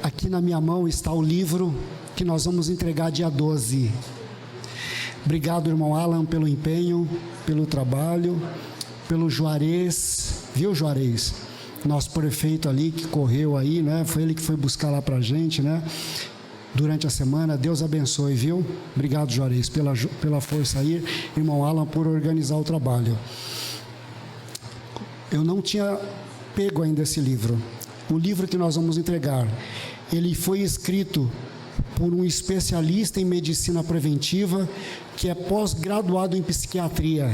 Aqui na minha mão está o livro que nós vamos entregar dia 12. Obrigado, irmão Alan, pelo empenho, pelo trabalho, pelo Juarez, viu, Juarez? Nosso prefeito ali que correu aí, né? Foi ele que foi buscar lá pra gente, né? Durante a semana. Deus abençoe, viu? Obrigado, Juarez, pela força aí. Irmão Alan, por organizar o trabalho. Eu não tinha pego ainda esse livro. O livro que nós vamos entregar, ele foi escrito por um especialista em medicina preventiva, que é pós-graduado em psiquiatria,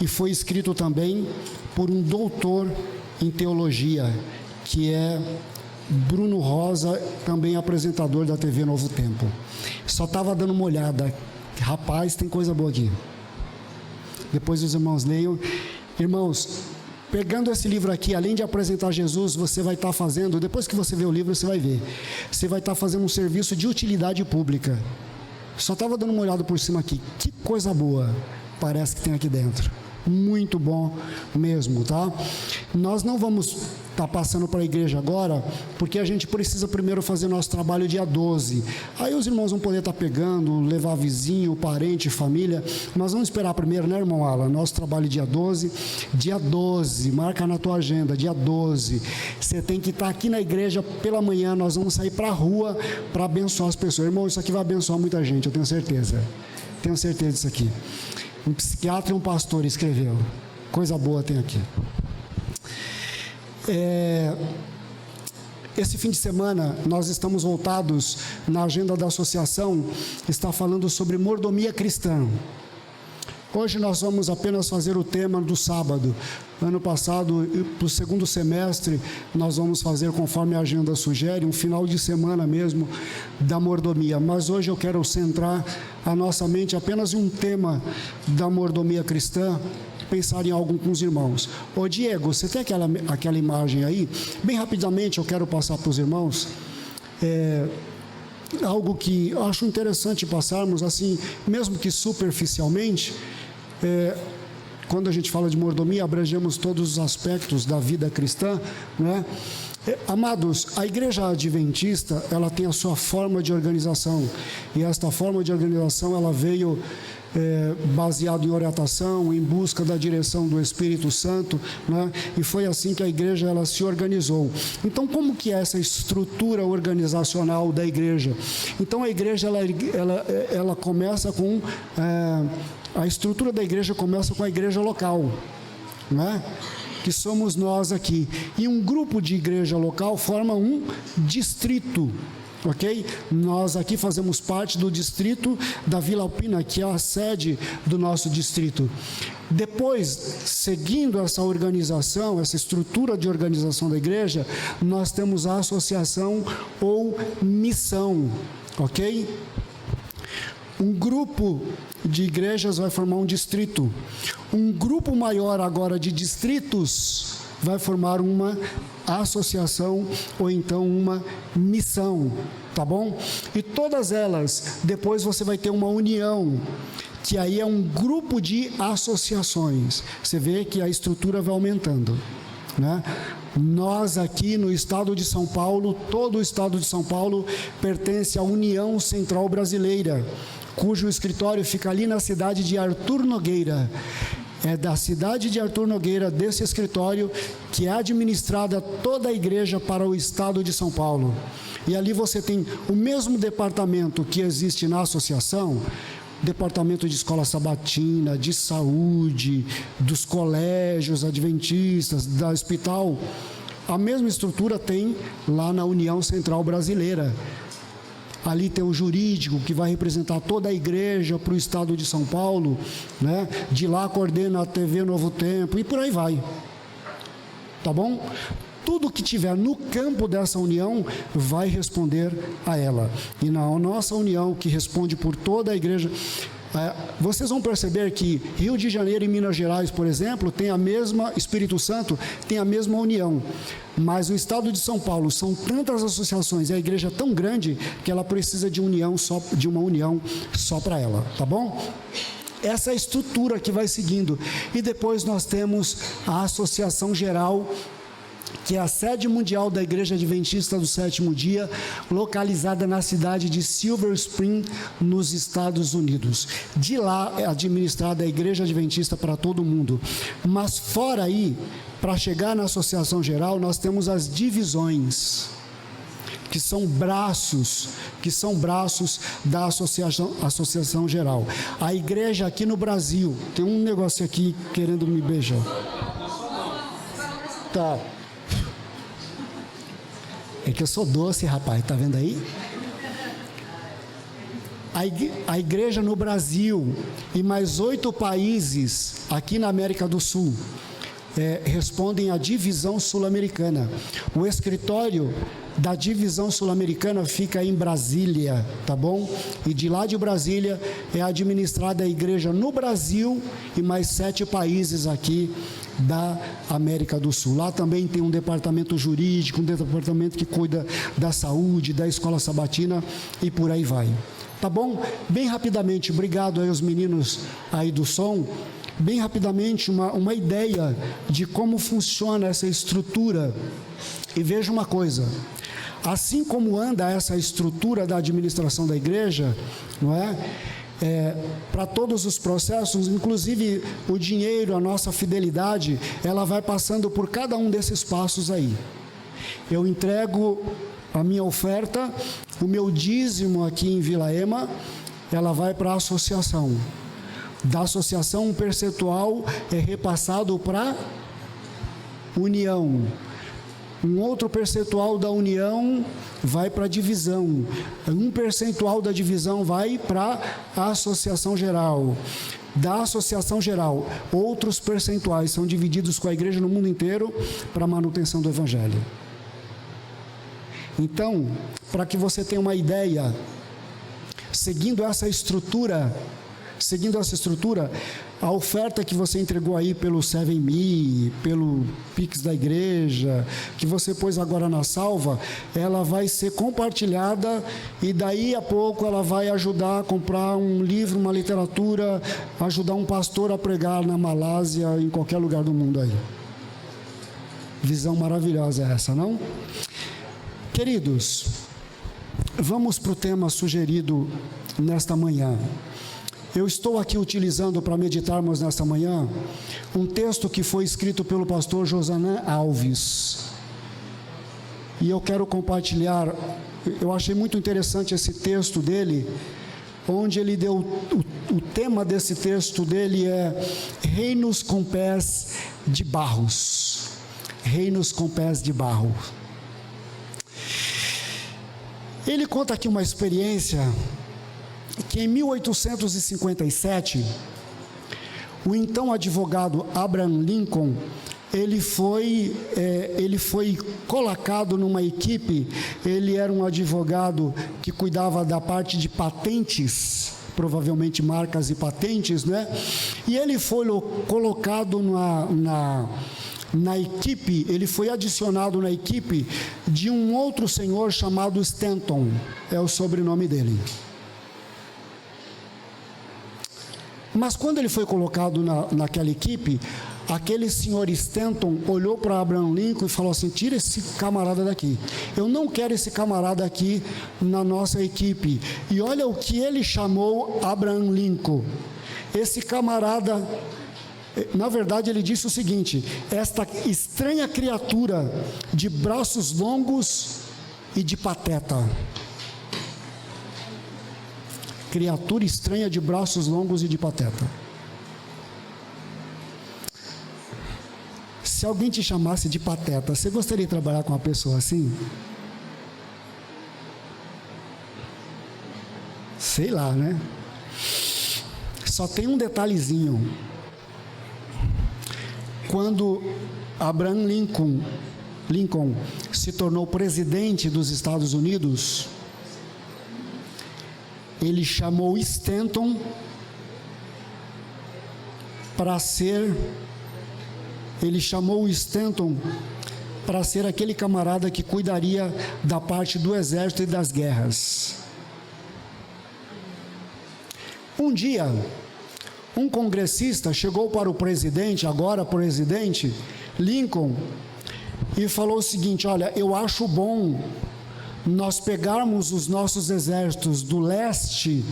e foi escrito também por um doutor em teologia, que é Bruno Rosa, também apresentador da TV Novo Tempo. Só estava dando uma olhada. Rapaz, tem coisa boa aqui. Depois os irmãos leiam. Irmãos, pegando esse livro aqui, além de apresentar Jesus, você vai estar fazendo, depois que você vê o livro, você vai ver, você vai estar fazendo um serviço de utilidade pública. Só estava dando uma olhada por cima aqui. Que coisa boa parece que tem aqui dentro. Muito bom mesmo, tá? Nós não vamos estar passando para a igreja agora, porque a gente precisa primeiro fazer nosso trabalho dia 12. Aí os irmãos vão poder estar pegando, levar vizinho, parente, família. Nós vamos esperar primeiro, né, irmão Alan? Nosso trabalho dia 12. Dia 12, marca na tua agenda, dia 12. Você tem que estar aqui na igreja pela manhã, nós vamos sair para a rua para abençoar as pessoas. Irmão, isso aqui vai abençoar muita gente, eu tenho certeza. Tenho certeza disso aqui. Um psiquiatra e um pastor escreveu. Coisa boa tem aqui. Esse fim de semana, nós estamos voltados na agenda da associação, está falando sobre mordomia cristã. Hoje nós vamos apenas fazer o tema do sábado. Ano passado, para o segundo semestre, nós vamos fazer, conforme a agenda sugere, um final de semana mesmo da mordomia. Mas hoje eu quero centrar a nossa mente apenas em um tema da mordomia cristã, pensar em algo com os irmãos. Ô Diego, você tem aquela imagem aí? Bem rapidamente eu quero passar para os irmãos. Algo que eu acho interessante passarmos, assim, mesmo que superficialmente. Quando a gente fala de mordomia, abrangemos todos os aspectos da vida cristã, né? Amados, a igreja adventista, ela tem a sua forma de organização, e esta forma de organização, ela veio baseado em orientação, em busca da direção do Espírito Santo, né? E foi assim que a igreja ela se organizou. Então, como que é essa estrutura organizacional da igreja? Então, a igreja ela começa com a estrutura da igreja começa com a igreja local, né? Que somos nós aqui. E um grupo de igreja local forma um distrito. Ok? Nós aqui fazemos parte do distrito da Vila Alpina, que é a sede do nosso distrito. Depois, seguindo essa organização, essa estrutura de organização da igreja, nós temos a associação ou missão, ok? Um grupo de igrejas vai formar um distrito. Um grupo maior agora de distritos vai formar uma associação ou então uma missão, tá bom? E todas elas, depois você vai ter uma união, que aí é um grupo de associações. Você vê que a estrutura vai aumentando, né? Nós aqui no estado de São Paulo, todo o estado de São Paulo pertence à União Central Brasileira, cujo escritório fica ali na cidade de Arthur Nogueira. É da cidade de Arthur Nogueira, desse escritório, que é administrada toda a igreja para o estado de São Paulo. E ali você tem o mesmo departamento que existe na associação, departamento de escola sabatina, de saúde, dos colégios adventistas, da hospital. A mesma estrutura tem lá na União Central Brasileira. Ali tem o jurídico, que vai representar toda a igreja para o estado de São Paulo, né? De lá coordena a TV Novo Tempo e por aí vai. Tá bom? Tudo que tiver no campo dessa união vai responder a ela. E na nossa união, que responde por toda a igreja, vocês vão perceber que Rio de Janeiro e Minas Gerais, por exemplo, tem a mesma, Espírito Santo tem a mesma união, mas o estado de São Paulo são tantas associações e a igreja é tão grande que ela precisa de uma união só para ela, tá bom? Essa é a estrutura que vai seguindo. E depois nós temos a associação geral que é a sede mundial da Igreja Adventista do Sétimo Dia, localizada na cidade de Silver Spring, nos Estados Unidos. De lá é administrada a Igreja Adventista para todo mundo. Mas fora aí, para chegar na Associação Geral, nós temos as divisões, que são braços da Associação Geral. A igreja aqui no Brasil, tem um negócio aqui querendo me beijar. Tá. É que eu sou doce, rapaz, tá vendo aí? A igreja no Brasil e mais 8 países aqui na América do Sul respondem à divisão sul-americana. O escritório da divisão sul-americana fica em Brasília, tá bom? E de lá de Brasília é administrada a igreja no Brasil e mais 7 países aqui da América do Sul. Lá também tem um departamento jurídico, um departamento que cuida da saúde, da escola sabatina e por aí vai. Tá bom? Bem rapidamente, obrigado aí aos meninos aí do som. Bem rapidamente, uma ideia de como funciona essa estrutura. E veja uma coisa, assim como anda essa estrutura da administração da igreja, não é? Para todos os processos, inclusive o dinheiro, a nossa fidelidade, ela vai passando por cada um desses passos aí. Eu entrego a minha oferta, o meu dízimo aqui em Vila Ema, ela vai para a associação. Da associação, um percentual é repassado para a união. Um outro percentual da união vai para a divisão. Um percentual da divisão vai para a associação geral. Da associação geral, outros percentuais são divididos com a igreja no mundo inteiro para a manutenção do evangelho. Então, para que você tenha uma ideia, seguindo essa estrutura, a oferta que você entregou aí pelo 7Me, pelo Pix da igreja, que você pôs agora na salva, ela vai ser compartilhada e daí a pouco ela vai ajudar a comprar um livro, uma literatura, ajudar um pastor a pregar na Malásia, em qualquer lugar do mundo aí. Visão maravilhosa essa, não? Queridos, vamos para o tema sugerido nesta manhã. Eu estou aqui utilizando para meditarmos nesta manhã um texto que foi escrito pelo pastor Josanã Alves. E eu quero compartilhar, eu achei muito interessante esse texto dele, onde ele deu, o tema desse texto dele é Reinos com Pés de Barros. Reinos com Pés de Barro. Ele conta aqui uma experiência que em 1857, o então advogado Abraham Lincoln, ele foi colocado numa equipe. Ele era um advogado que cuidava da parte de patentes, provavelmente marcas e patentes, né? E ele foi colocado na equipe, ele foi adicionado na equipe de um outro senhor chamado Stanton, é o sobrenome dele. Mas quando ele foi colocado naquela equipe, aquele senhor Stanton olhou para Abraham Lincoln e falou assim: tira esse camarada daqui, eu não quero esse camarada aqui na nossa equipe. E olha o que ele chamou Abraham Lincoln. Esse camarada, na verdade ele disse o seguinte: esta estranha criatura de braços longos e de pateta. Criatura estranha de braços longos e de pateta. Se alguém te chamasse de pateta, você gostaria de trabalhar com uma pessoa assim? Sei lá, né? Só tem um detalhezinho. Quando Abraham Lincoln se tornou presidente dos Estados Unidos, ele chamou Stanton para ser aquele camarada que cuidaria da parte do exército e das guerras. Um dia, um congressista chegou para o presidente, agora presidente, Lincoln, e falou o seguinte: olha, eu acho bom nós pegarmos os nossos exércitos do leste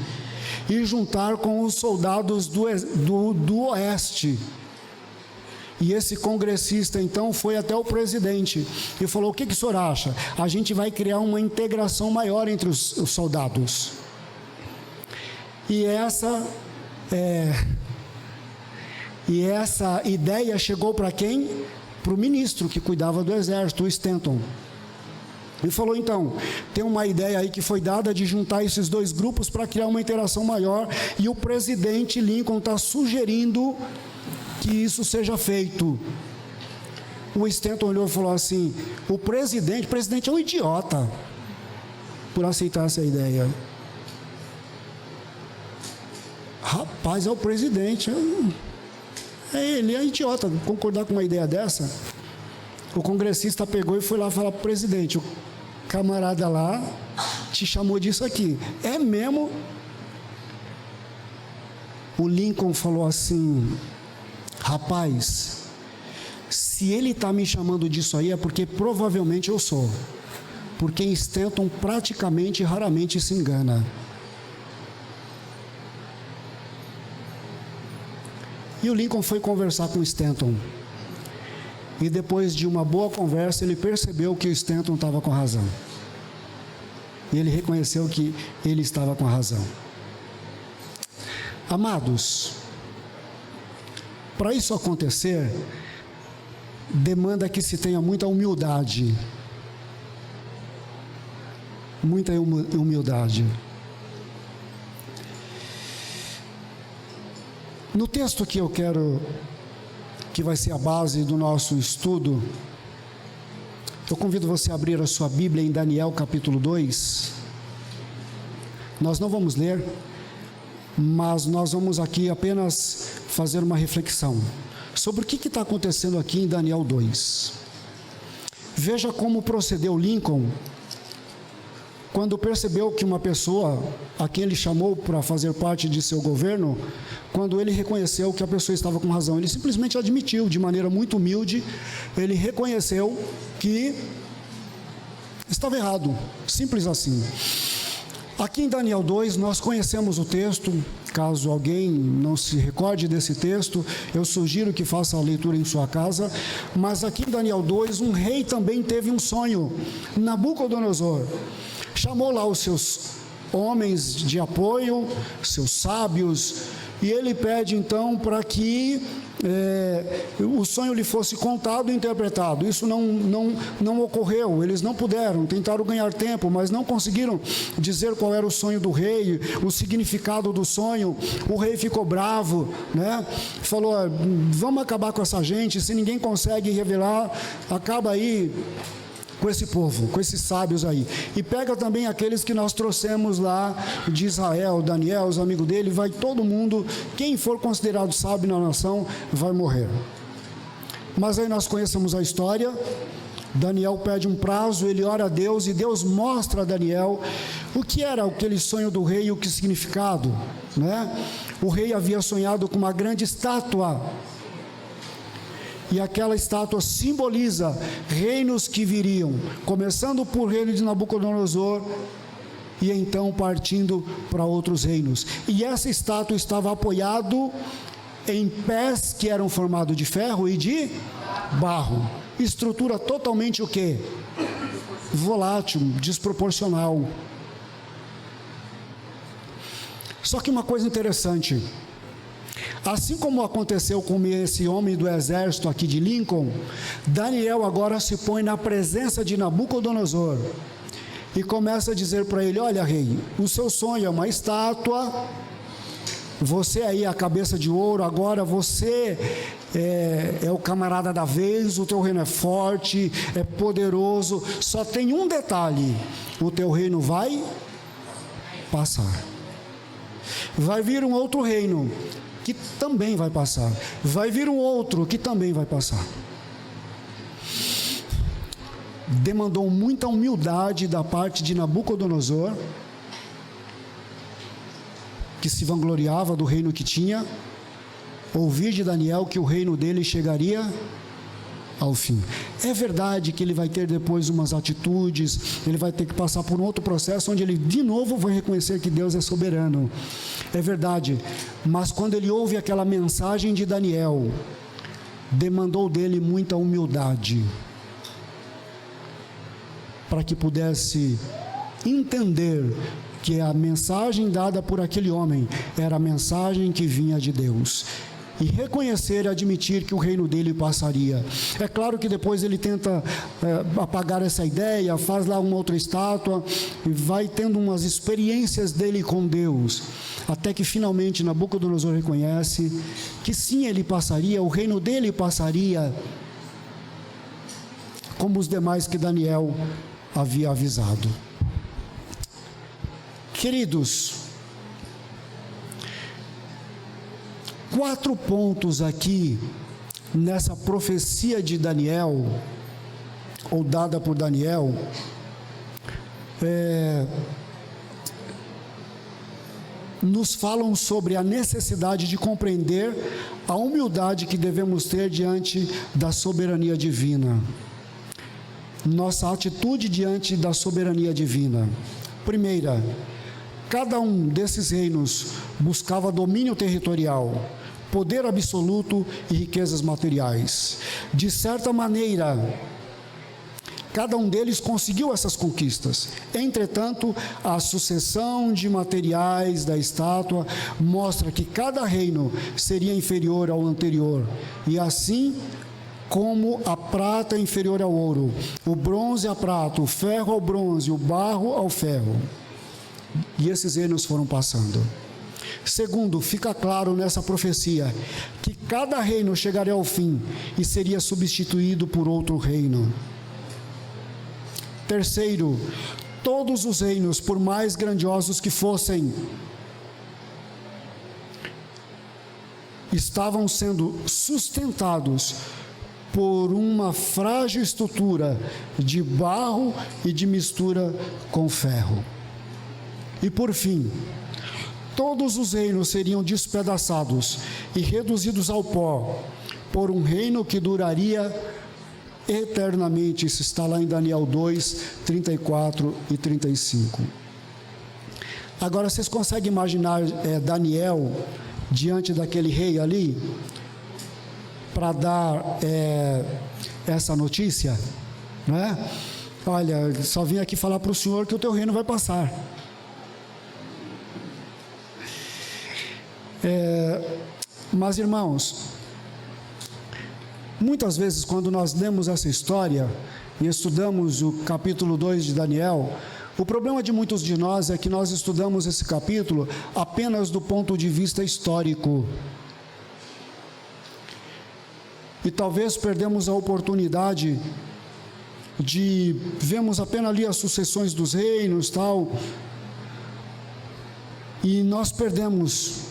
e juntar com os soldados do oeste. E esse congressista então foi até o presidente e falou: o que o senhor acha? A gente vai criar uma integração maior entre os soldados. E essa ideia chegou para quem? Para o ministro que cuidava do exército, o Stanton. Ele falou: então, tem uma ideia aí que foi dada de juntar esses dois grupos para criar uma interação maior, e o presidente Lincoln está sugerindo que isso seja feito. O Stanton olhou e falou assim: o presidente é um idiota por aceitar essa ideia. Rapaz, é o presidente, ele é idiota concordar com uma ideia dessa. O congressista pegou e foi lá falar para o presidente: o camarada lá te chamou disso aqui. É mesmo? O Lincoln falou assim: rapaz, se ele está me chamando disso aí é porque provavelmente eu sou. Porque Stanton praticamente, raramente se engana. E o Lincoln foi conversar com o Stanton. E depois de uma boa conversa, ele percebeu que o Stanton estava com razão. E ele reconheceu que ele estava com razão. Amados, para isso acontecer, demanda que se tenha muita humildade. Muita humildade. No texto que eu quero, que vai ser a base do nosso estudo, eu convido você a abrir a sua Bíblia em Daniel capítulo 2. Nós não vamos ler, mas nós vamos aqui apenas fazer uma reflexão sobre o que está acontecendo aqui em Daniel 2. Veja como procedeu Lincoln quando percebeu que uma pessoa a quem ele chamou para fazer parte de seu governo, quando ele reconheceu que a pessoa estava com razão, ele simplesmente admitiu de maneira muito humilde, ele reconheceu que estava errado, simples assim. Aqui em Daniel 2 nós conhecemos o texto. Caso alguém não se recorde desse texto, eu sugiro que faça a leitura em sua casa. Mas aqui em Daniel 2, um rei também teve um sonho. Nabucodonosor chamou lá os seus homens de apoio, seus sábios, e ele pede então para que o sonho lhe fosse contado e interpretado. Isso não ocorreu, eles não puderam, tentaram ganhar tempo, mas não conseguiram dizer qual era o sonho do rei, o significado do sonho. O rei ficou bravo, né? Falou: vamos acabar com essa gente, se ninguém consegue revelar, acaba aí com esse povo, com esses sábios aí. E pega também aqueles que nós trouxemos lá de Israel, Daniel, os amigos dele, vai todo mundo, quem for considerado sábio na nação, vai morrer. Mas aí nós conhecemos a história. Daniel pede um prazo, ele ora a Deus, e Deus mostra a Daniel o que era aquele sonho do rei e o que significado, né? O rei havia sonhado com uma grande estátua, e aquela estátua simboliza reinos que viriam, começando por reino de Nabucodonosor, e então partindo para outros reinos. E essa estátua estava apoiado em pés que eram formados de ferro e de barro. Estrutura totalmente o quê? Volátil, desproporcional. Só que uma coisa interessante: assim como aconteceu com esse homem do exército aqui de Lincoln, Daniel agora se põe na presença de Nabucodonosor e começa a dizer para ele: olha, rei, o seu sonho é uma estátua, você aí a cabeça de ouro, agora você é o camarada da vez, o teu reino é forte, é poderoso, só tem um detalhe: o teu reino vai passar. Vai vir um outro reino que também vai passar. Vai vir um outro que também vai passar. Demandou muita humildade da parte de Nabucodonosor, que se vangloriava do reino que tinha, ouvir de Daniel que o reino dele chegaria ao fim. É verdade que ele vai ter depois umas atitudes, ele vai ter que passar por um outro processo onde ele de novo vai reconhecer que Deus é soberano. É verdade, mas quando ele ouve aquela mensagem de Daniel, demandou dele muita humildade, para que pudesse entender que a mensagem dada por aquele homem era a mensagem que vinha de Deus, e reconhecer e admitir que o reino dele passaria. É claro que depois ele tenta apagar essa ideia, faz lá uma outra estátua, e vai tendo umas experiências dele com Deus, até que finalmente Nabucodonosor reconhece que sim, ele passaria, o reino dele passaria, como os demais que Daniel havia avisado. Queridos, 4 pontos aqui nessa profecia de Daniel, ou dada por Daniel, nos falam sobre a necessidade de compreender a humildade que devemos ter diante da soberania divina. Nossa atitude diante da soberania divina. Primeira, cada um desses reinos buscava domínio territorial, poder absoluto e riquezas materiais. De certa maneira, cada um deles conseguiu essas conquistas. Entretanto, a sucessão de materiais da estátua mostra que cada reino seria inferior ao anterior, e assim como a prata é inferior ao ouro, o bronze à prata, o ferro ao bronze, o barro ao ferro. E esses reinos foram passando. Segundo, fica claro nessa profecia que cada reino chegaria ao fim e seria substituído por outro reino. Terceiro, todos os reinos, por mais grandiosos que fossem, estavam sendo sustentados por uma frágil estrutura de barro e de mistura com ferro. E por fim, todos os reinos seriam despedaçados e reduzidos ao pó por um reino que duraria eternamente. Isso está lá em Daniel 2, 34 e 35. Agora, vocês conseguem imaginar Daniel diante daquele rei ali, para dar essa notícia, não é? Olha, só vim aqui falar para o senhor que o teu reino vai passar. Mas, irmãos, muitas vezes quando nós lemos essa história e estudamos o capítulo 2 de Daniel, o problema de muitos de nós é que nós estudamos esse capítulo apenas do ponto de vista histórico. E talvez perdemos a oportunidade de vermos apenas ali as sucessões dos reinos, tal, e nós perdemos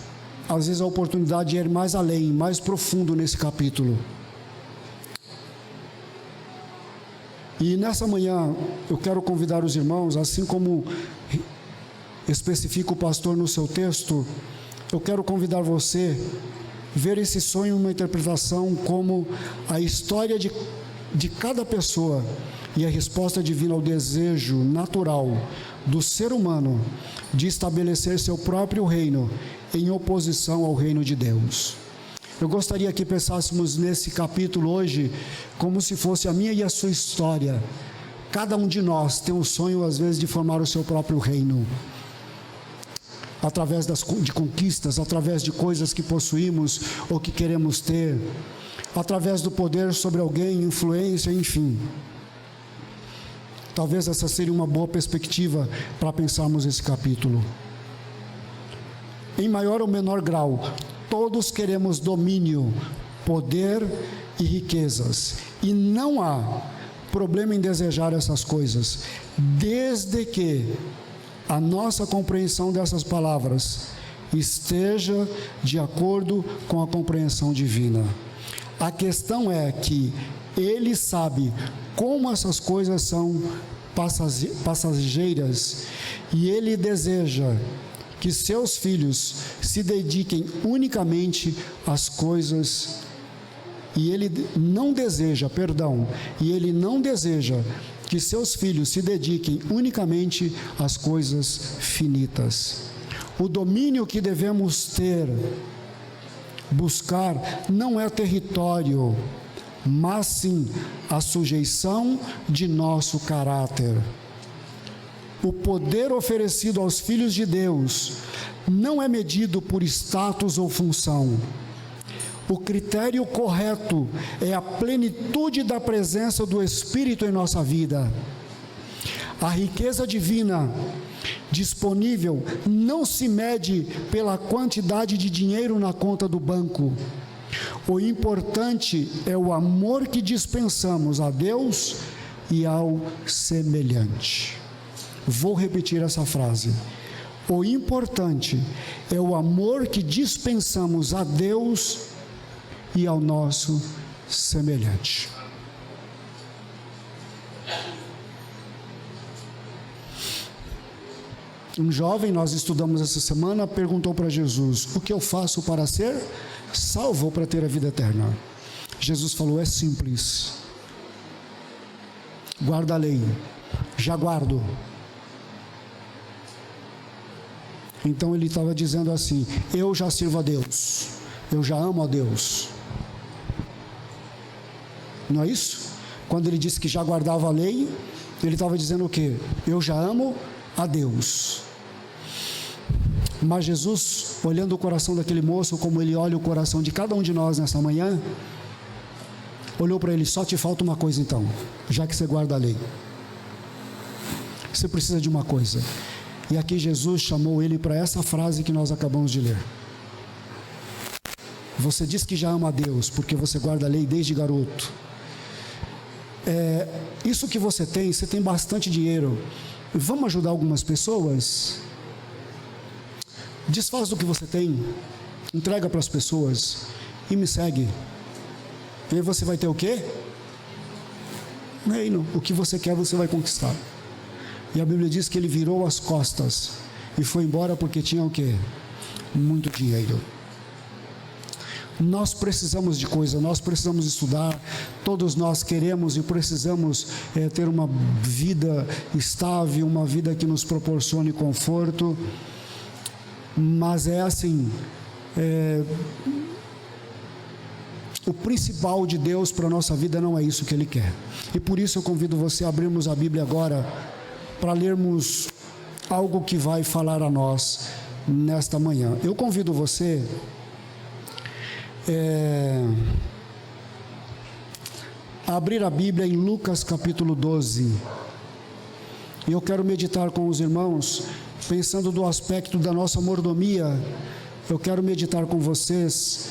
às vezes a oportunidade de ir mais além, mais profundo nesse capítulo. E nessa manhã eu quero convidar os irmãos, assim como especifica o pastor no seu texto, eu quero convidar você a ver esse sonho uma interpretação como a história de cada pessoa e a resposta divina ao desejo natural do ser humano de estabelecer seu próprio reino em oposição ao reino de Deus. Eu gostaria que pensássemos nesse capítulo hoje como se fosse a minha e a sua história. Cada um de nós tem um sonho, às vezes, de formar o seu próprio reino, através de conquistas, através de coisas que possuímos ou que queremos ter, através do poder sobre alguém, influência, enfim. Talvez essa seria uma boa perspectiva para pensarmos esse capítulo. Em maior ou menor grau, todos queremos domínio, poder e riquezas, e não há problema em desejar essas coisas, desde que a nossa compreensão dessas palavras esteja de acordo com a compreensão divina. A questão é que Ele sabe como essas coisas são passageiras, e Ele deseja que seus filhos se dediquem unicamente às coisas e ele não deseja que seus filhos se dediquem unicamente às coisas finitas. O domínio que devemos buscar não é território, mas sim a sujeição de nosso caráter. O poder oferecido aos filhos de Deus não é medido por status ou função. O critério correto é a plenitude da presença do Espírito em nossa vida. A riqueza divina disponível não se mede pela quantidade de dinheiro na conta do banco. O importante é o amor que dispensamos a Deus e ao semelhante. Vou repetir essa frase. O importante é o amor que dispensamos a Deus e ao nosso semelhante. Um jovem, nós estudamos essa semana, perguntou para Jesus: o que eu faço para ser salvo ou para ter a vida eterna? Jesus falou: é simples. Guarda a lei. Já guardo. Então ele estava dizendo assim: eu já sirvo a Deus, eu já amo a Deus. Não é isso? Quando ele disse que já guardava a lei, ele estava dizendo o quê? Eu já amo a Deus. Mas Jesus, olhando o coração daquele moço, como ele olha o coração de cada um de nós nessa manhã, olhou para ele: só te falta uma coisa então, já que você guarda a lei. Você precisa de uma coisa. E aqui Jesus chamou ele para essa frase que nós acabamos de ler. Você diz que já ama a Deus, porque você guarda a lei desde garoto. Isso que você tem bastante dinheiro. Vamos ajudar algumas pessoas? Desfaz do que você tem, entrega para as pessoas e me segue. E aí você vai ter o quê? Reino. O que você quer, você vai conquistar. E a Bíblia diz que ele virou as costas e foi embora porque tinha o quê? Muito dinheiro. Nós precisamos de coisa, nós precisamos estudar, todos nós queremos e precisamos ter uma vida estável, uma vida que nos proporcione conforto, mas é assim, o principal de Deus para a nossa vida não é isso que Ele quer. E por isso eu convido você a abrirmos a Bíblia agora, para lermos algo que vai falar a nós nesta manhã. Eu convido você a abrir a Bíblia em Lucas capítulo 12. E eu quero meditar com os irmãos, pensando do aspecto da nossa mordomia. Eu quero meditar com vocês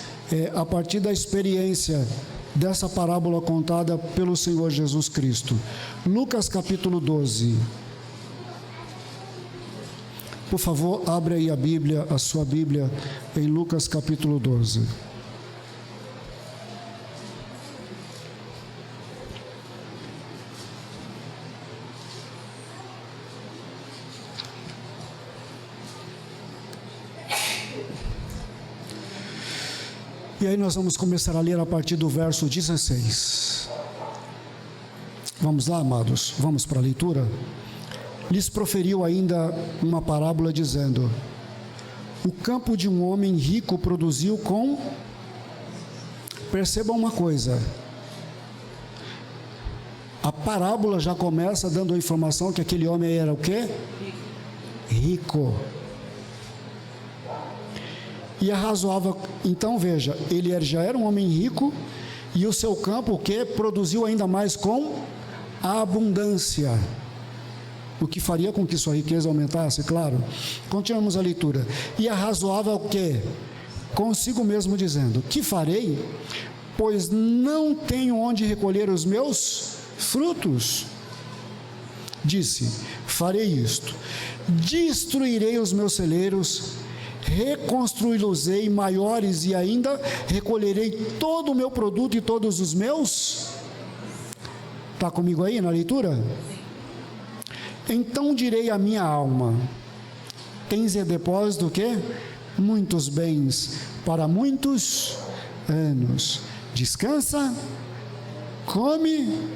a partir da experiência dessa parábola contada pelo Senhor Jesus Cristo. Lucas capítulo 12. Por favor, abre aí a Bíblia, a sua Bíblia, em Lucas capítulo 12. E aí nós vamos começar a ler a partir do verso 16. Vamos lá, amados, vamos para a leitura. Lhes proferiu ainda uma parábola dizendo: o campo de um homem rico produziu com... Percebam uma coisa, a parábola já começa dando a informação que aquele homem era o quê? Rico. E é razoável, então veja, ele já era um homem rico, e o seu campo o quê? Produziu ainda mais com abundância. O que faria com que sua riqueza aumentasse, claro. Continuamos a leitura. E é razoável o quê? Consigo mesmo dizendo: que farei? Pois não tenho onde recolher os meus frutos. Disse: farei isto: destruirei os meus celeiros, reconstruí-los-ei maiores, e ainda recolherei todo o meu produto e todos os meus... Está comigo aí na leitura? Então direi à minha alma: tens em depósito o quê? Muitos bens para muitos anos. descansa, come,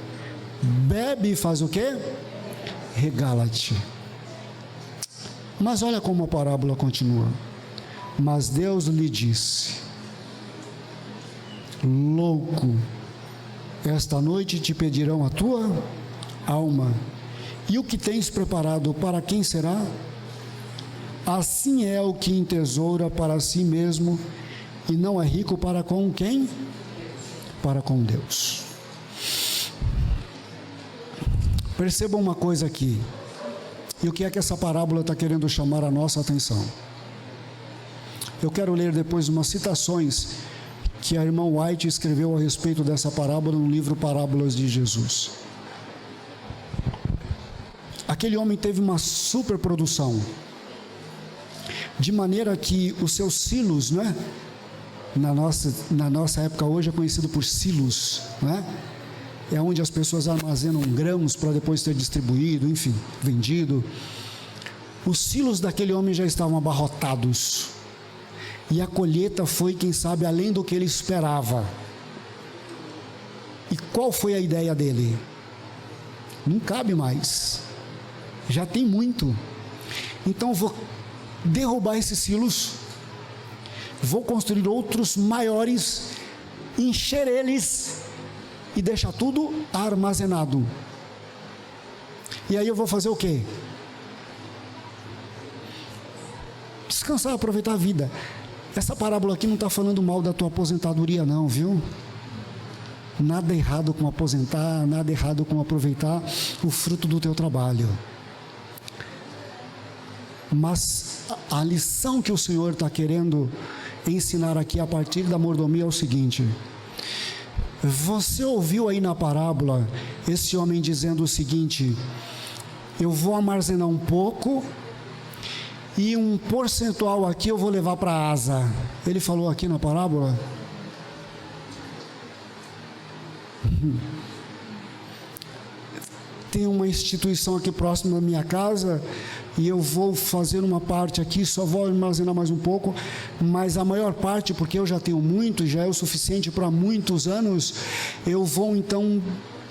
bebe e faz o quê? Regala-te. Mas olha como a parábola continua. Mas Deus lhe disse: louco, esta noite te pedirão a tua alma, e o que tens preparado para quem será? Assim é o que entesoura para si mesmo e não é rico para com quem? Para com Deus. Percebam uma coisa aqui. E o que é que essa parábola está querendo chamar a nossa atenção? Eu quero ler depois umas citações que a irmã White escreveu a respeito dessa parábola no livro Parábolas de Jesus. Aquele homem teve uma superprodução, de maneira que os seus silos, né? Na nossa época hoje é conhecido por silos, né? É onde as pessoas armazenam grãos para depois ser distribuído, enfim, vendido. Os silos daquele homem já estavam abarrotados, e a colheita foi, quem sabe, além do que ele esperava. E qual foi a ideia dele? Não cabe mais, já tem muito, então vou derrubar esses silos, vou construir outros maiores, encher eles e deixar tudo armazenado. E aí eu vou fazer o quê? Descansar, aproveitar a vida. Essa parábola aqui não está falando mal da tua aposentadoria não, viu? Nada errado com aposentar, nada errado com aproveitar o fruto do teu trabalho. Mas a lição que o Senhor está querendo ensinar aqui a partir da mordomia é o seguinte: você ouviu aí na parábola esse homem dizendo o seguinte: eu vou armazenar um pouco e um percentual aqui eu vou levar para a asa. Ele falou aqui na parábola? Tem uma instituição aqui próximo da minha casa e eu vou fazer uma parte aqui, só vou armazenar mais um pouco, mas a maior parte, porque eu já tenho muito, já é o suficiente para muitos anos, eu vou então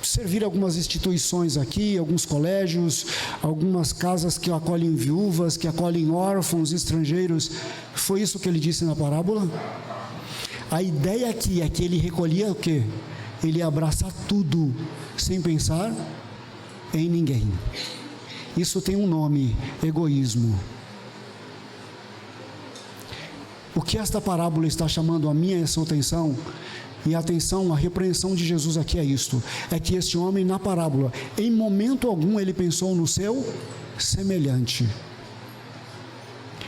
servir algumas instituições aqui, alguns colégios, algumas casas que acolhem viúvas, que acolhem órfãos, estrangeiros. Foi isso que ele disse na parábola? A ideia aqui é que ele recolhia o quê? Ele ia abraçar tudo, sem pensar em ninguém. Isso tem um nome: egoísmo. O que esta parábola está chamando a minha e a sua atenção, e atenção, a repreensão de Jesus aqui é isto: é que este homem na parábola, em momento algum ele pensou no seu semelhante.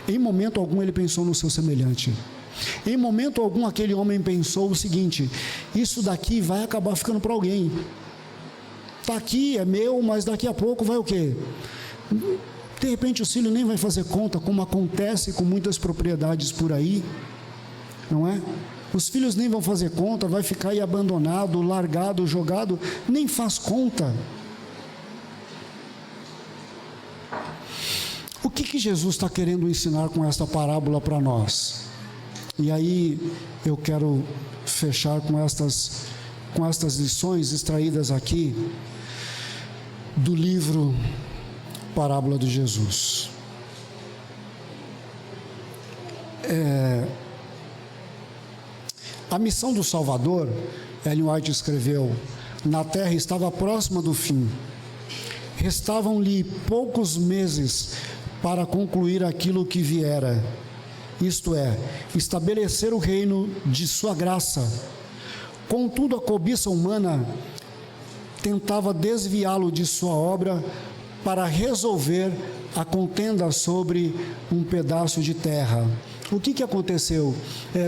Em momento algum ele pensou no seu semelhante. Em momento algum aquele homem pensou o seguinte: isso daqui vai acabar ficando para alguém. Está aqui, é meu, mas daqui a pouco vai o quê? De repente o filho nem vai fazer conta, como acontece com muitas propriedades por aí, não é? Os filhos nem vão fazer conta, vai ficar aí abandonado, largado, jogado, nem faz conta. O que Jesus está querendo ensinar com esta parábola para nós? E aí eu quero fechar com estas lições extraídas aqui do livro Parábola de Jesus. A missão do Salvador, Ellen White escreveu, na terra estava próxima do fim. Restavam-lhe poucos meses para concluir aquilo que viera, isto é, estabelecer o reino de sua graça. Contudo, a cobiça humana tentava desviá-lo de sua obra para resolver a contenda sobre um pedaço de terra. O que aconteceu?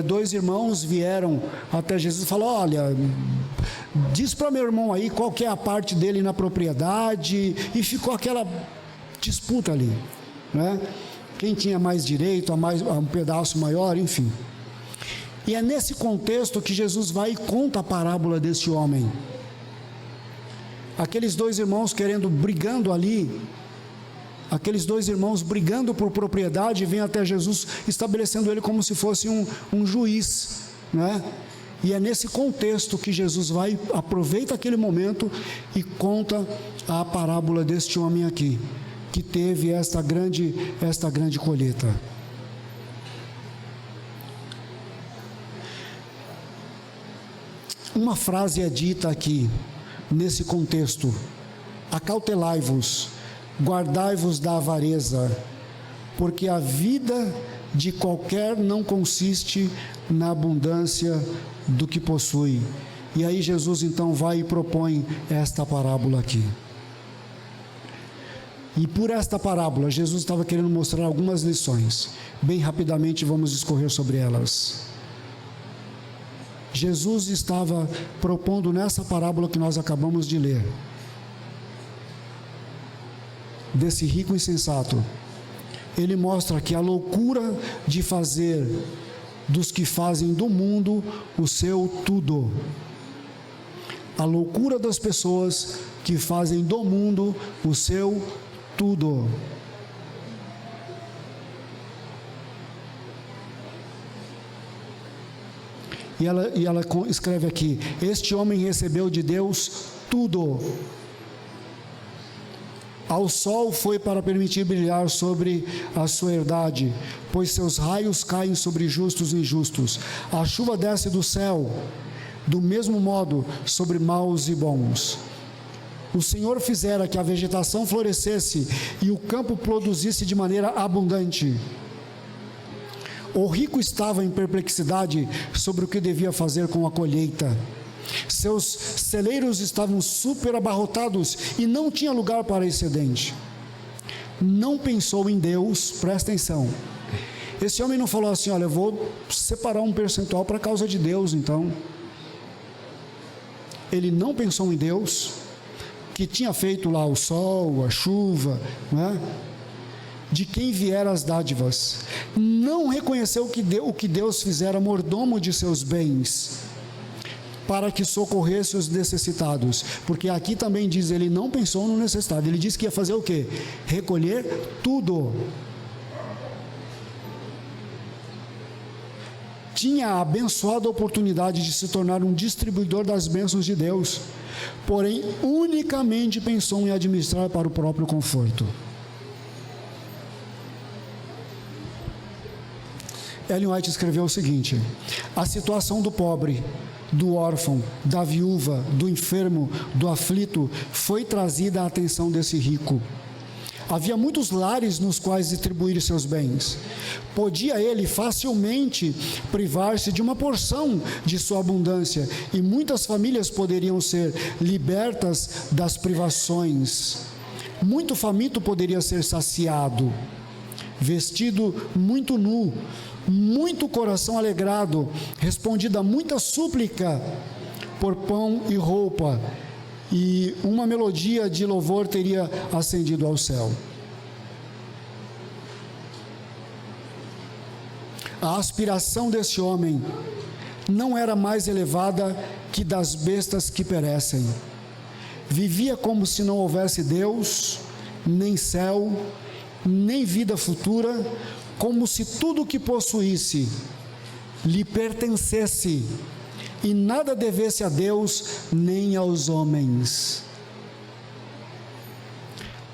Dois irmãos vieram até Jesus e falaram: olha, diz para meu irmão aí qual que é a parte dele na propriedade, e ficou aquela disputa ali, né? Quem tinha mais direito a um pedaço maior, enfim. E é nesse contexto que Jesus vai e conta a parábola desse homem. Aqueles dois irmãos brigando ali, aqueles dois irmãos brigando por propriedade, vêm até Jesus, estabelecendo ele como se fosse um juiz, né? E é nesse contexto que Jesus aproveita aquele momento e conta a parábola deste homem aqui, que teve esta grande colheita. Uma frase é dita aqui, nesse contexto: acautelai-vos, guardai-vos da avareza, porque a vida de qualquer não consiste na abundância do que possui. E aí Jesus então vai e propõe esta parábola aqui. E por esta parábola, Jesus estava querendo mostrar algumas lições. Bem rapidamente vamos discorrer sobre elas. Jesus estava propondo nessa parábola que nós acabamos de ler, desse rico insensato, ele mostra que a loucura de fazer dos que fazem do mundo o seu tudo, a loucura das pessoas que fazem do mundo o seu tudo. E ela escreve aqui: este homem recebeu de Deus tudo. Ao sol foi para permitir brilhar sobre a sua herdade, pois seus raios caem sobre justos e injustos. A chuva desce do céu, do mesmo modo, sobre maus e bons. O Senhor fizera que a vegetação florescesse e o campo produzisse de maneira abundante. O rico estava em perplexidade sobre o que devia fazer com a colheita. Seus celeiros estavam superabarrotados e não tinha lugar para excedente. Não pensou em Deus, presta atenção. Esse homem não falou assim: olha, eu vou separar um percentual para a causa de Deus, então. Ele não pensou em Deus, que tinha feito lá o sol, a chuva, não é? De quem vieram as dádivas. Não reconheceu o que Deus fizera mordomo de seus bens, para que socorresse os necessitados. Porque aqui também diz, ele não pensou no necessitado, ele disse que ia fazer o quê? Recolher tudo. Tinha a abençoada oportunidade de se tornar um distribuidor das bênçãos de Deus, porém unicamente pensou em administrar para o próprio conforto. Ellen White escreveu o seguinte: a situação do pobre, do órfão, da viúva, do enfermo, do aflito foi trazida à atenção desse rico. Havia muitos lares nos quais distribuir seus bens. Podia ele facilmente privar-se de uma porção de sua abundância, e muitas famílias poderiam ser libertas das privações. Muito faminto poderia ser saciado, vestido muito nu, muito coração alegrado, respondida a muita súplica por pão e roupa, e uma melodia de louvor teria ascendido ao céu. A aspiração desse homem não era mais elevada que das bestas que perecem. Vivia como se não houvesse Deus, nem céu, nem vida futura, como se tudo o que possuísse lhe pertencesse e nada devesse a Deus nem aos homens.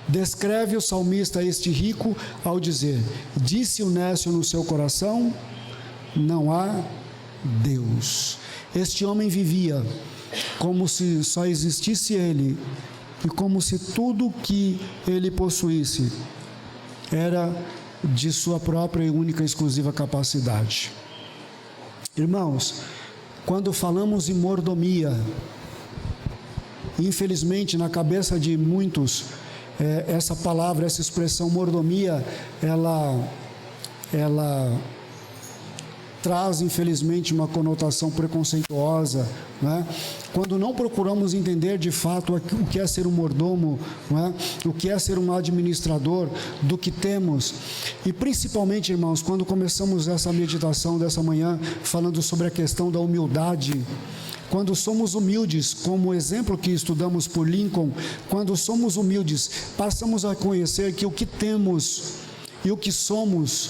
Descreve o salmista este rico ao dizer: disse o nécio no seu coração, não há Deus. Este homem vivia como se só existisse ele, e como se tudo que ele possuísse era de sua própria e única e exclusiva capacidade. Irmãos, quando falamos em mordomia, infelizmente na cabeça de muitos, essa palavra, essa expressão mordomia, ela traz infelizmente uma conotação preconceituosa, né? Quando não procuramos entender de fato o que é ser um mordomo, né? O que é ser um administrador do que temos. E principalmente, irmãos, quando começamos essa meditação dessa manhã falando sobre a questão da humildade, quando somos humildes, como o exemplo que estudamos por Lincoln, quando somos humildes, passamos a conhecer que o que temos e o que somos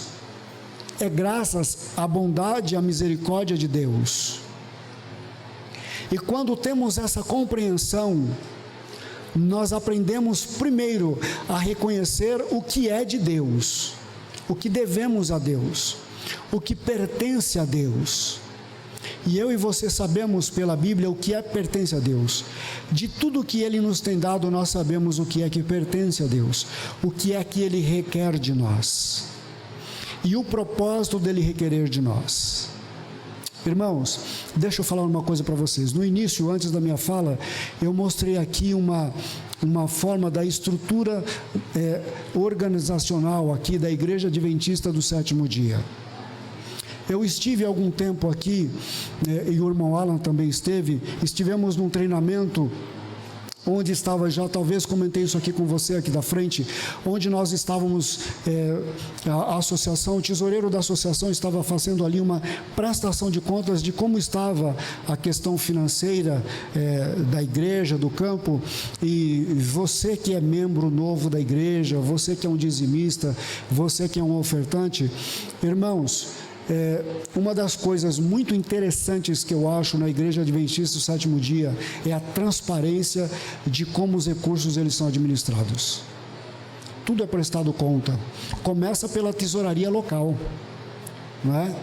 é graças à bondade e à misericórdia de Deus. E quando temos essa compreensão, nós aprendemos primeiro a reconhecer o que é de Deus, o que devemos a Deus, o que pertence a Deus. E eu e você sabemos pela Bíblia o que pertence a Deus. De tudo que Ele nos tem dado, nós sabemos o que é que pertence a Deus, o que é que Ele requer de nós e o propósito dele requerer de nós. Irmãos, deixa eu falar uma coisa para vocês. No início, antes da minha fala, eu mostrei aqui uma forma da estrutura organizacional aqui da Igreja Adventista do Sétimo Dia. Eu estive há algum tempo aqui, e o irmão Alan também estivemos num treinamento onde estava já, talvez comentei isso aqui com você aqui da frente, onde nós estávamos, a associação, o tesoureiro da associação estava fazendo ali uma prestação de contas de como estava a questão financeira da igreja, do campo, e você que é membro novo da igreja, você que é um dizimista, você que é um ofertante, irmãos, uma das coisas muito interessantes que eu acho na Igreja Adventista do Sétimo Dia é a transparência de como os recursos eles são administrados. Tudo é prestado conta. Começa pela tesouraria local, não é?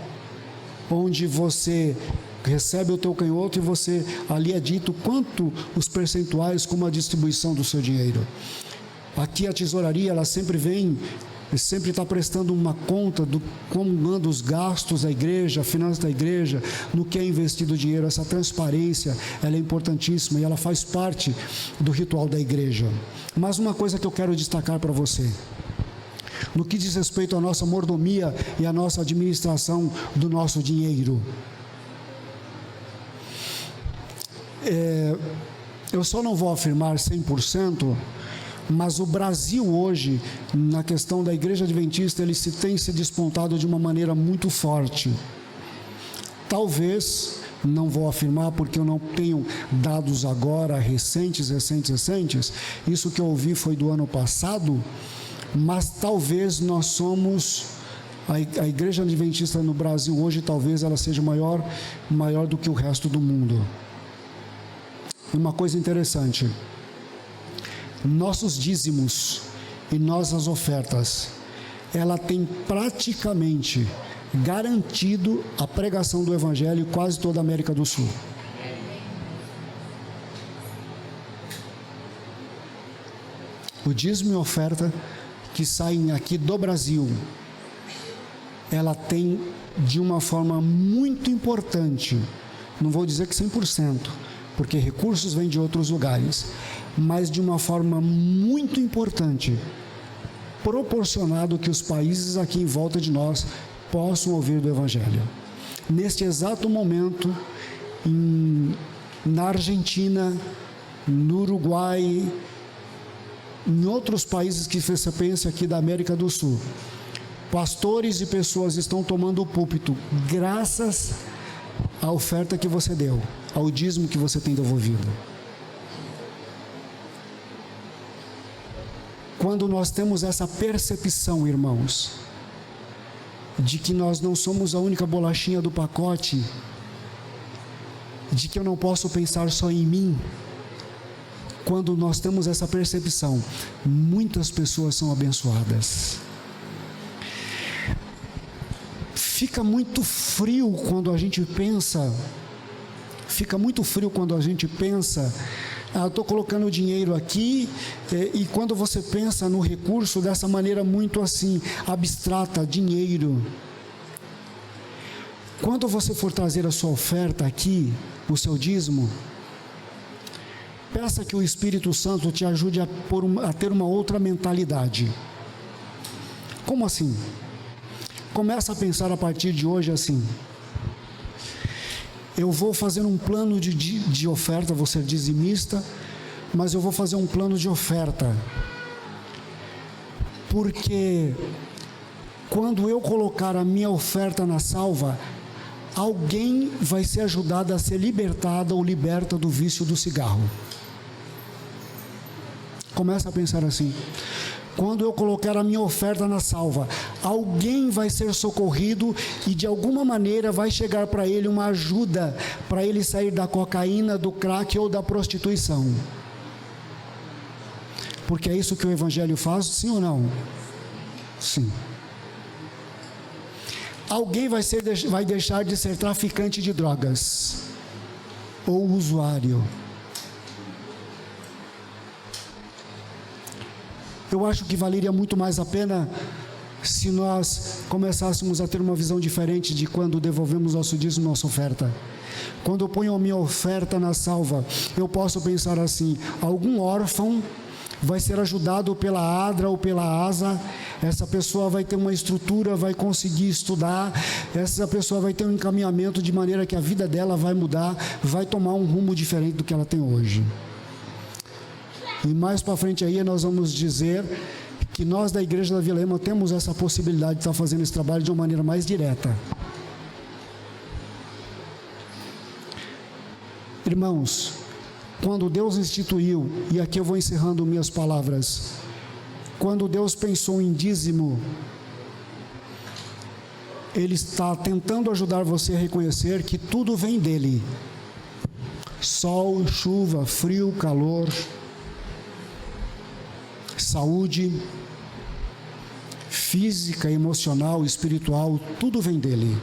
Onde você recebe o teu canhoto e você ali é dito quanto os percentuais, como a distribuição do seu dinheiro. Aqui a tesouraria, ela sempre vem, sempre está prestando uma conta do como andam os gastos da igreja, a finança da igreja, no que é investido o dinheiro. Essa transparência, ela é importantíssima e ela faz parte do ritual da igreja. Mas uma coisa que eu quero destacar para você, no que diz respeito à nossa mordomia e à nossa administração do nosso dinheiro, eu só não vou afirmar 100%, mas o Brasil hoje, na questão da Igreja Adventista, ele tem se despontado de uma maneira muito forte. Talvez, não vou afirmar porque eu não tenho dados agora recentes, isso que eu ouvi foi do ano passado, mas talvez nós somos, a Igreja Adventista no Brasil hoje, talvez ela seja maior do que o resto do mundo. Uma coisa interessante, nossos dízimos e nossas ofertas, ela tem praticamente garantido a pregação do Evangelho em quase toda a América do Sul. O dízimo e oferta que saem aqui do Brasil, ela tem de uma forma muito importante, não vou dizer que 100%, porque recursos vêm de outros lugares, mas de uma forma muito importante, proporcionado que os países aqui em volta de nós possam ouvir do Evangelho. Neste exato momento, na Argentina, no Uruguai, em outros países que você pensa aqui da América do Sul, pastores e pessoas estão tomando o púlpito graças à oferta que você deu, ao dízimo que você tem devolvido. Quando nós temos essa percepção, irmãos, de que nós não somos a única bolachinha do pacote, de que eu não posso pensar só em mim, quando nós temos essa percepção, muitas pessoas são abençoadas. Fica muito frio quando a gente pensa, eu estou colocando o dinheiro aqui, e quando você pensa no recurso dessa maneira muito assim, abstrata, dinheiro. Quando você for trazer a sua oferta aqui, o seu dízimo, peça que o Espírito Santo te ajude a ter uma outra mentalidade. Como assim? Começa a pensar a partir de hoje assim: eu vou fazer um plano de oferta, vou ser dizimista, mas eu vou fazer um plano de oferta, porque quando eu colocar a minha oferta na salva, alguém vai ser ajudado a ser libertada ou liberta do vício do cigarro. Começa a pensar assim: quando eu colocar a minha oferta na salva, alguém vai ser socorrido e de alguma maneira vai chegar para ele uma ajuda para ele sair da cocaína, do crack ou da prostituição. Porque é isso que o Evangelho faz, sim ou não? Sim. Alguém vai deixar de ser traficante de drogas ou usuário. Eu acho que valeria muito mais a pena se nós começássemos a ter uma visão diferente de quando devolvemos nosso dízimo, nossa oferta. Quando eu ponho a minha oferta na salva, eu posso pensar assim: algum órfão vai ser ajudado pela ADRA ou pela ASA, essa pessoa vai ter uma estrutura, vai conseguir estudar, essa pessoa vai ter um encaminhamento de maneira que a vida dela vai mudar, vai tomar um rumo diferente do que ela tem hoje. E mais para frente aí nós vamos dizer que nós da Igreja da Vila Ema temos essa possibilidade de estar fazendo esse trabalho de uma maneira mais direta. Irmãos, quando Deus instituiu, e aqui eu vou encerrando minhas palavras, quando Deus pensou em dízimo, Ele está tentando ajudar você a reconhecer que tudo vem dEle. Sol, chuva, frio, calor, saúde, física, emocional, espiritual, tudo vem dEle.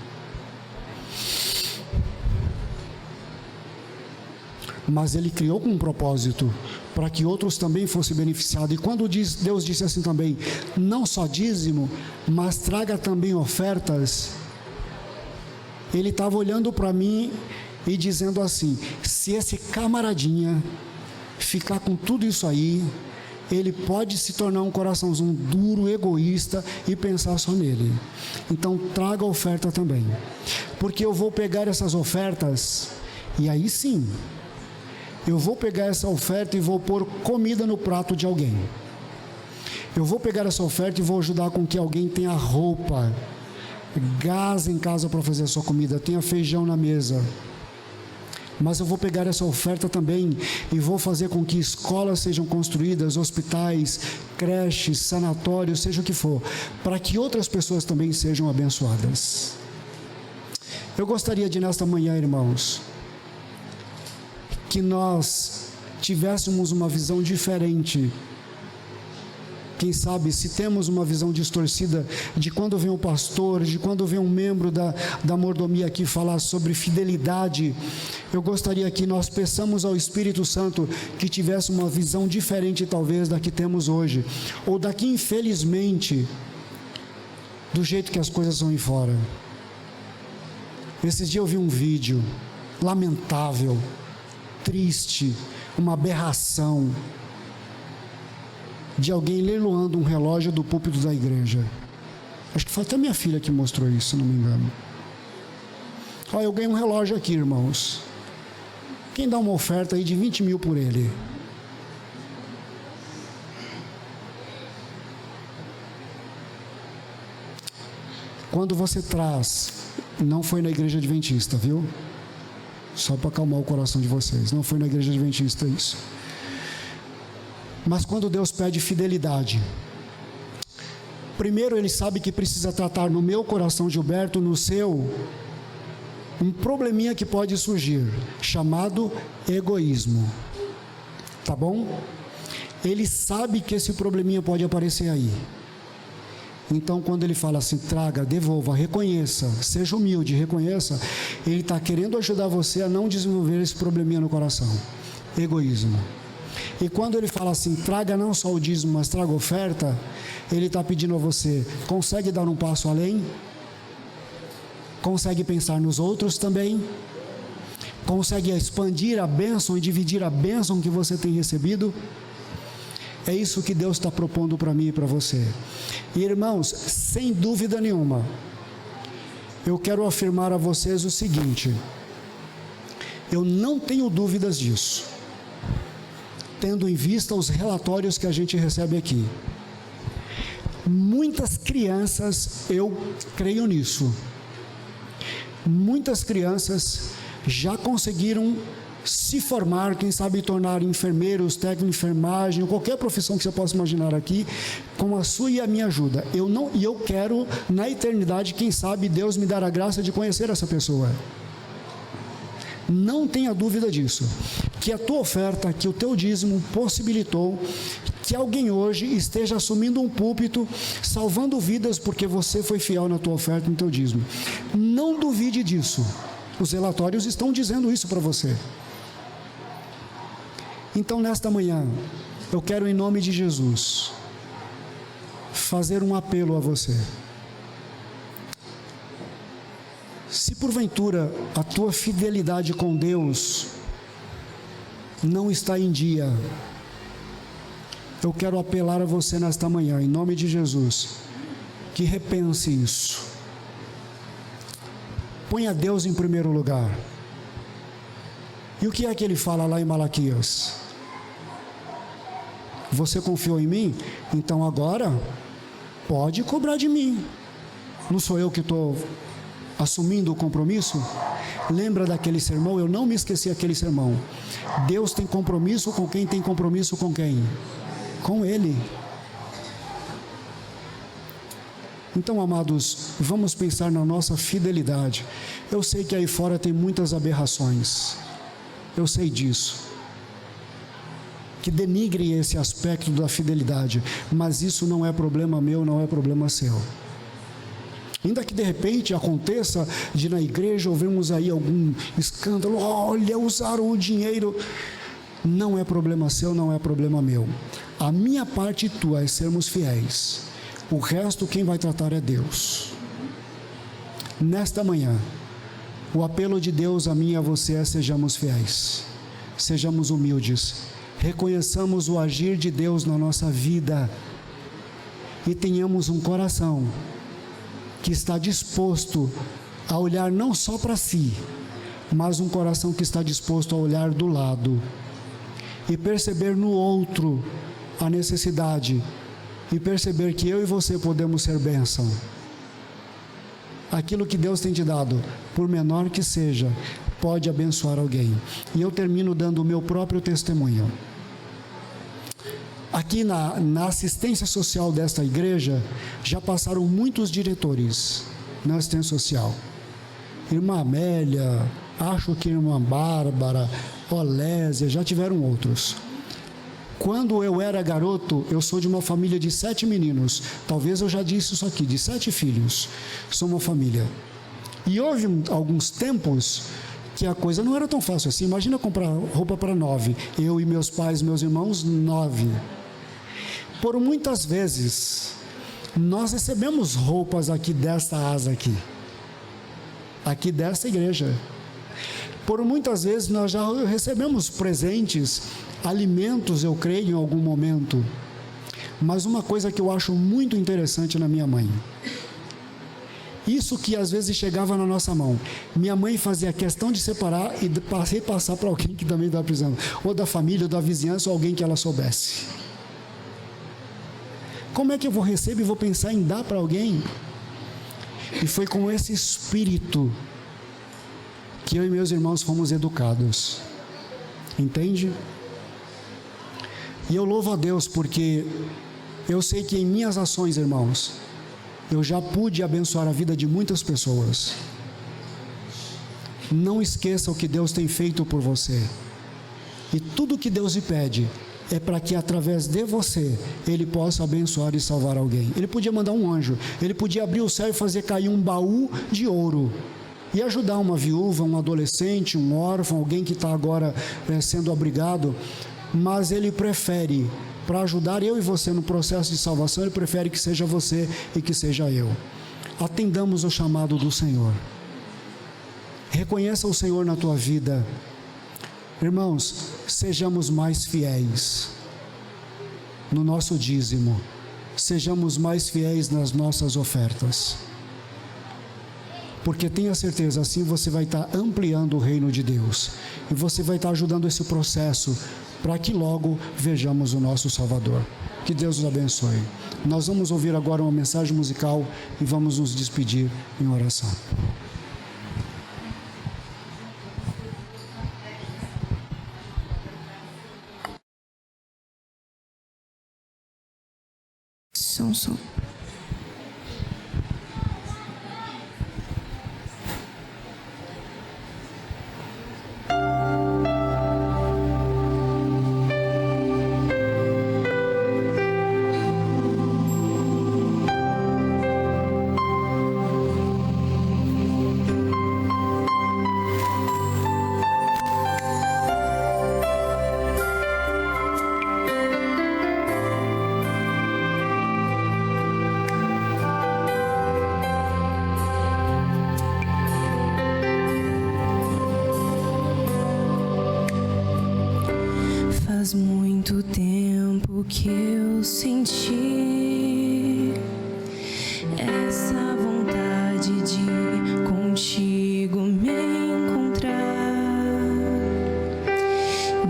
Mas Ele criou com um propósito, para que outros também fossem beneficiados. E quando Deus disse assim também, não só dízimo, mas traga também ofertas, Ele estava olhando para mim e dizendo assim: se esse camaradinha ficar com tudo isso aí, ele pode se tornar um coraçãozinho duro, egoísta e pensar só nele. Então traga oferta também, porque eu vou pegar essas ofertas e aí sim, eu vou pegar essa oferta e vou pôr comida no prato de alguém. Eu vou pegar essa oferta e vou ajudar com que alguém tenha roupa, gás em casa para fazer a sua comida, tenha feijão na mesa. Mas eu vou pegar essa oferta também e vou fazer com que escolas sejam construídas, hospitais, creches, sanatórios, seja o que for, para que outras pessoas também sejam abençoadas. Eu gostaria de, nesta manhã, irmãos, que nós tivéssemos uma visão diferente. Quem sabe, se temos uma visão distorcida de quando vem um pastor, de quando vem um membro da mordomia aqui falar sobre fidelidade, eu gostaria que nós peçamos ao Espírito Santo que tivesse uma visão diferente talvez da que temos hoje, ou da que infelizmente, do jeito que as coisas são aí fora. Esses dias eu vi um vídeo lamentável, triste, uma aberração, de alguém leiloando um relógio do púlpito da igreja. Acho que foi até minha filha que mostrou isso, se não me engano. Olha, eu ganhei um relógio aqui, irmãos. Quem dá uma oferta aí de 20 mil por ele? Quando você traz, não foi na igreja adventista, viu? Só para acalmar o coração de vocês, não foi na igreja adventista isso. Mas quando Deus pede fidelidade, primeiro Ele sabe que precisa tratar no meu coração, Gilberto, no seu, um probleminha que pode surgir, chamado egoísmo, tá bom? Ele sabe que esse probleminha pode aparecer aí. Então quando Ele fala assim, traga, devolva, reconheça, seja humilde, reconheça, Ele está querendo ajudar você a não desenvolver esse probleminha no coração, egoísmo. E quando Ele fala assim, traga não só o dízimo, mas traga oferta, Ele está pedindo a você, consegue dar um passo além? Consegue pensar nos outros também? Consegue expandir a bênção e dividir a bênção que você tem recebido? É isso que Deus está propondo para mim e para você. E irmãos, sem dúvida nenhuma, eu quero afirmar a vocês o seguinte, eu não tenho dúvidas disso, tendo em vista os relatórios que a gente recebe aqui. Muitas crianças, eu creio nisso, muitas crianças já conseguiram se formar, quem sabe tornar enfermeiros, técnico de enfermagem, ou qualquer profissão que você possa imaginar aqui, com a sua e a minha ajuda. Eu quero, na eternidade, quem sabe Deus me dar a graça de conhecer essa pessoa. Não tenha dúvida disso, que a tua oferta, que o teu dízimo possibilitou que alguém hoje esteja assumindo um púlpito, salvando vidas, porque você foi fiel na tua oferta, no teu dízimo. Não duvide disso. Os relatórios estão dizendo isso para você. Então, nesta manhã, eu quero, em nome de Jesus, fazer um apelo a você. Se porventura a tua fidelidade com Deus não está em dia, eu quero apelar a você nesta manhã, em nome de Jesus, que repense isso. Ponha Deus em primeiro lugar. E o que é que ele fala lá em Malaquias? Você confiou em mim? Então agora pode cobrar de mim. Não sou eu que estou assumindo o compromisso? Lembra daquele sermão? Eu não me esqueci daquele sermão. Deus tem compromisso com quem tem compromisso com quem? Com Ele. Então, amados, vamos pensar na nossa fidelidade. Eu sei que aí fora tem muitas aberrações. Eu sei disso. Que denigrem esse aspecto da fidelidade, mas isso não é problema meu, não é problema seu. Ainda que de repente aconteça de na igreja ouvirmos aí algum escândalo, olha, usaram o dinheiro, não é problema seu, não é problema meu. A minha parte e tua é sermos fiéis, o resto quem vai tratar é Deus. Nesta manhã, o apelo de Deus a mim e a você é: sejamos fiéis, sejamos humildes, reconheçamos o agir de Deus na nossa vida e tenhamos um coração que está disposto a olhar não só para si, mas um coração que está disposto a olhar do lado e perceber no outro a necessidade e perceber que eu e você podemos ser bênção. Aquilo que Deus tem te dado, por menor que seja, pode abençoar alguém. E eu termino dando o meu próprio testemunho. Aqui na assistência social desta igreja, já passaram muitos diretores na assistência social. Irmã Amélia, acho que irmã Bárbara, Olésia, já tiveram outros. Quando eu era garoto, eu sou de uma família de 7 meninos. Talvez eu já disse isso aqui, de 7 filhos. Sou uma família. E houve alguns tempos que a coisa não era tão fácil assim. Imagina comprar roupa para 9. Eu e meus pais, meus irmãos, 9. Por muitas vezes, nós recebemos roupas aqui desta asa aqui desta igreja. Por muitas vezes nós já recebemos presentes, alimentos, eu creio, em algum momento. Mas uma coisa que eu acho muito interessante na minha mãe, isso que às vezes chegava na nossa mão, minha mãe fazia questão de separar e passar para alguém que também estava precisando, ou da família, ou da vizinhança, ou alguém que ela soubesse. Como é que eu vou receber e vou pensar em dar para alguém? E foi com esse espírito que eu e meus irmãos fomos educados. Entende? E eu louvo a Deus porque eu sei que em minhas ações, irmãos, eu já pude abençoar a vida de muitas pessoas. Não esqueça o que Deus tem feito por você. E tudo que Deus lhe pede é para que através de você Ele possa abençoar e salvar alguém. Ele podia mandar um anjo, Ele podia abrir o céu e fazer cair um baú de ouro e ajudar uma viúva, um adolescente, um órfão, alguém que está agora sendo abrigado, mas Ele prefere, para ajudar eu e você no processo de salvação, Ele prefere que seja você e que seja eu. Atendamos o chamado do Senhor. Reconheça o Senhor na tua vida. Irmãos, sejamos mais fiéis no nosso dízimo, sejamos mais fiéis nas nossas ofertas, porque tenha certeza, assim você vai estar ampliando o reino de Deus, e você vai estar ajudando esse processo, para que logo vejamos o nosso Salvador. Que Deus os abençoe. Nós vamos ouvir agora uma mensagem musical, e vamos nos despedir em oração. Som. Faz muito tempo que eu senti essa vontade de contigo me encontrar,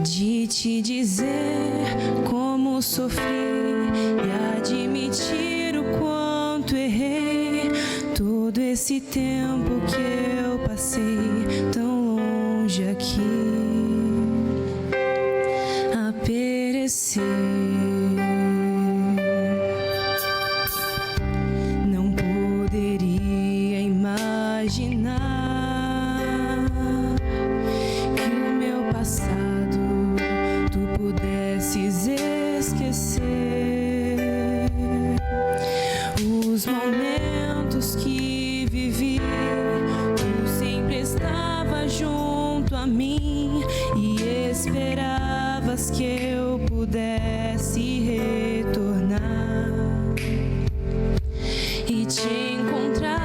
de te dizer como sofri e admitir o quanto errei. Todo esse tempo que eu passei tão longe aqui a perecer. Não poderia imaginar que o meu passado tu pudesses esquecer. Os momentos que vivi, tu sempre estava junto a mim e esperavas que eu pudesse retornar e te encontrar.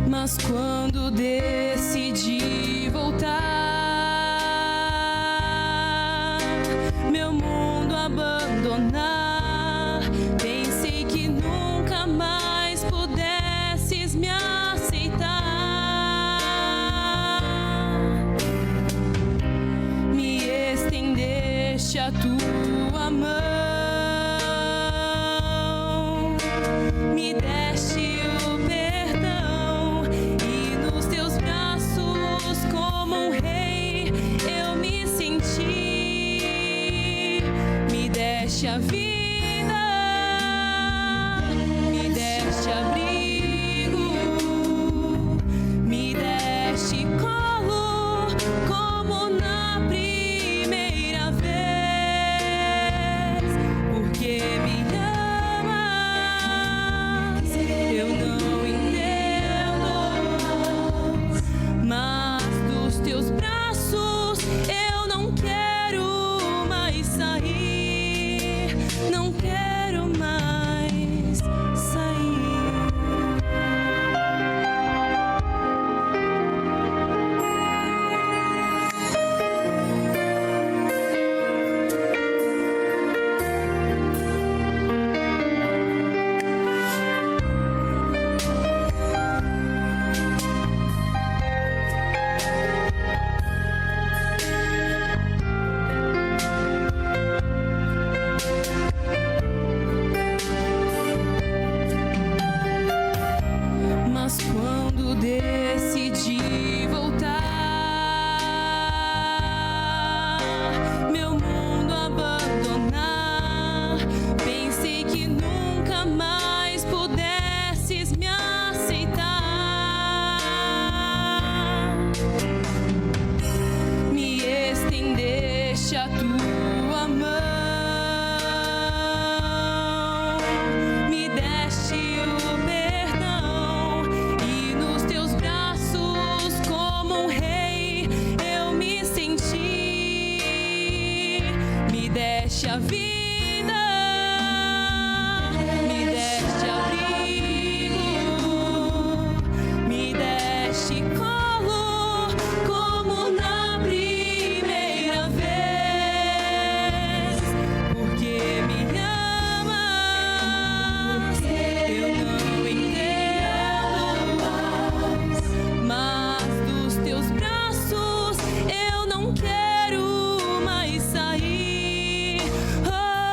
Mas quando decidi voltar, meu mundo abandonar, pensei que nunca mais pudesses me aceitar. Me estendeste a tua mão, me deste o perdão, e nos teus braços como um rei eu me senti. Me deste a vida, me deste abrigo, me deste colo como na primeira vez. Porque me amas, eu não entendo, mas dos teus braços eu não quero mais sair, não quero mais sair. Mas quando decidi voltar, meu mundo abandonar, pensei que nunca mais pudesses me aceitar. Me estendeste a tua mão, me deste o perdão, e nos teus braços como um rei eu me senti. Me deste a vida, me deste abrigo, me deste colo como na primeira vez. Porque me amas, eu não entendo, mas dos teus braços eu não quero mais sair. Oh,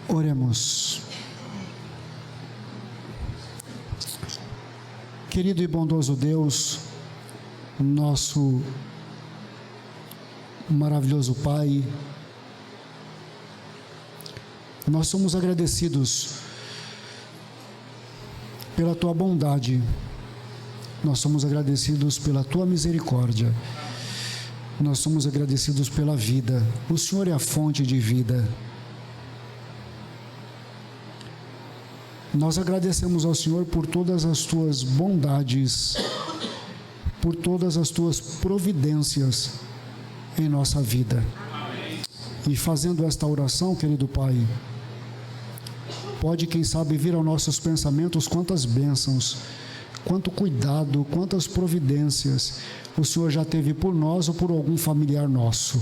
Oremos. Querido e bondoso Deus, nosso maravilhoso Pai, nós somos agradecidos pela Tua bondade, nós somos agradecidos pela Tua misericórdia, nós somos agradecidos pela vida. O Senhor é a fonte de vida. Nós agradecemos ao Senhor por todas as Tuas bondades, por todas as Tuas providências em nossa vida. E fazendo esta oração, querido Pai, pode, quem sabe, vir aos nossos pensamentos quantas bênçãos, quanto cuidado, quantas providências o Senhor já teve por nós ou por algum familiar nosso.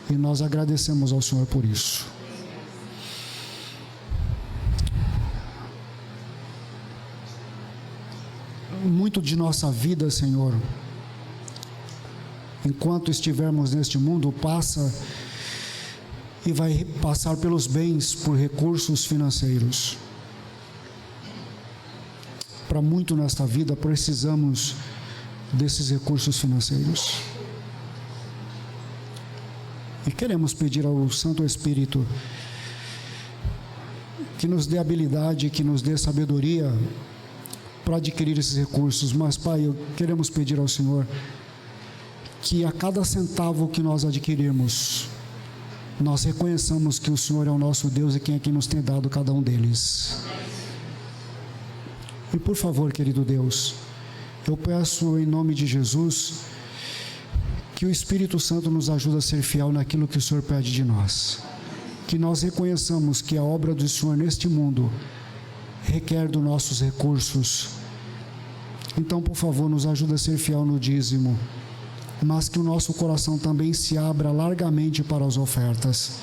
E nós agradecemos ao Senhor por isso. Muito de nossa vida, Senhor, enquanto estivermos neste mundo, passa e vai passar pelos bens, por recursos financeiros. Para muito nesta vida, precisamos desses recursos financeiros. E queremos pedir ao Santo Espírito que nos dê habilidade, que nos dê sabedoria para adquirir esses recursos. Mas, Pai, queremos pedir ao Senhor que a cada centavo que nós adquirirmos, nós reconheçamos que o Senhor é o nosso Deus e quem é que nos tem dado cada um deles. E por favor, querido Deus, eu peço em nome de Jesus que o Espírito Santo nos ajude a ser fiel naquilo que o Senhor pede de nós. Que nós reconheçamos que a obra do Senhor neste mundo requer dos nossos recursos. Então, por favor, nos ajuda a ser fiel no dízimo, mas que o nosso coração também se abra largamente para as ofertas,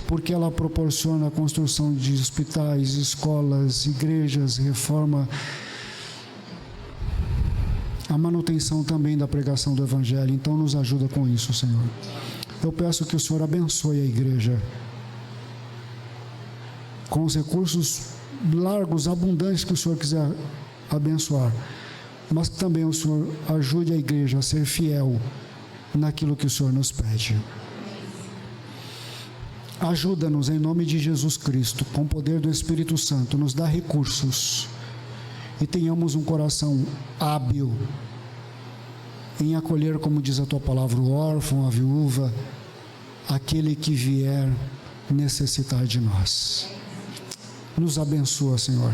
porque ela proporciona a construção de hospitais, escolas, igrejas, reforma, a manutenção também da pregação do Evangelho. Então, nos ajuda com isso, Senhor. Eu peço que o Senhor abençoe a igreja com os recursos largos, abundantes que o Senhor quiser abençoar, mas que também o Senhor ajude a igreja a ser fiel naquilo que o Senhor nos pede. Ajuda-nos em nome de Jesus Cristo, com o poder do Espírito Santo, nos dá recursos e tenhamos um coração hábil em acolher, como diz a Tua palavra, o órfão, a viúva, aquele que vier necessitar de nós. Nos abençoa, Senhor,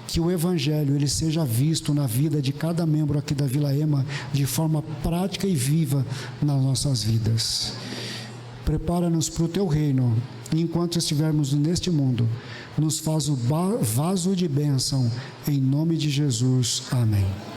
que o Evangelho ele seja visto na vida de cada membro aqui da Vila Ema de forma prática e viva nas nossas vidas. Prepara-nos para o Teu reino, e enquanto estivermos neste mundo, nos faz o vaso de bênção, em nome de Jesus. Amém.